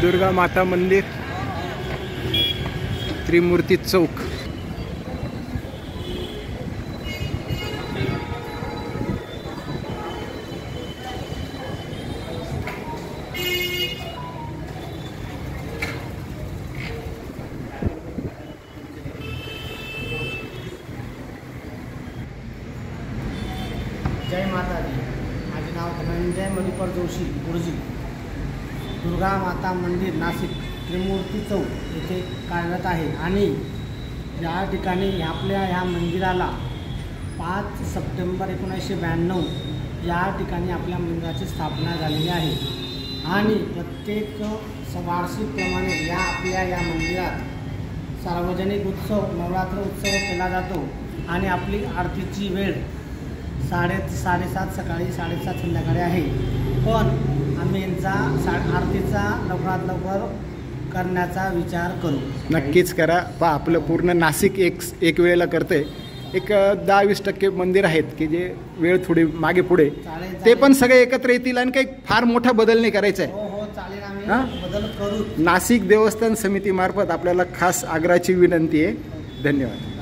दुर्गा माता मंदिर, त्रिमूर्ती चौक। जय माता दी। माझे नाव धनंजय मणिकर जोशी गुरुजी। दुर्गा माता मंदिर नाशिक त्रिमूर्ती चौक येथे कार्यरत आहे आणि या ठिकाणी आपल्या ह्या मंदिराला 5 सप्टेंबर 1992 या ठिकाणी आपल्या मंदिराची स्थापना झालेली आहे आणि प्रत्येक वार्षिकप्रमाणे या मंदिरात सार्वजनिक उत्सव नवरात्र उत्सव केला जातो आणि आपली आरतीची वेळ 7:30 सकाळी 7:30 संध्याकाळी आहे, पण आम्ही यांचा आरतीचा लवकरात लवकर करण्याचा विचार करू। नक्कीच करा। पहा आपलं पूर्ण नाशिक एक वेळेला करते। एक 10-20% मंदिर आहेत की जे वेळ थोडी मागे पुढे, ते पण सगळे एकत्र येतील आणि काही फार मोठा बदल नाही करायचा आहे। हो चालेल, आम्ही बदल करू। नाशिक देवस्थान समितीमार्फत आपल्याला खास आग्रहाची विनंती आहे। धन्यवाद।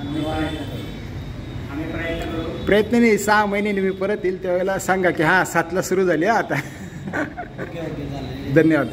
प्रयत्न नाही, 6 महिन्यांनी मी परत येईल त्यावेळेला सांगा की हां 7ला सुरू झाली आता। धन्यवाद।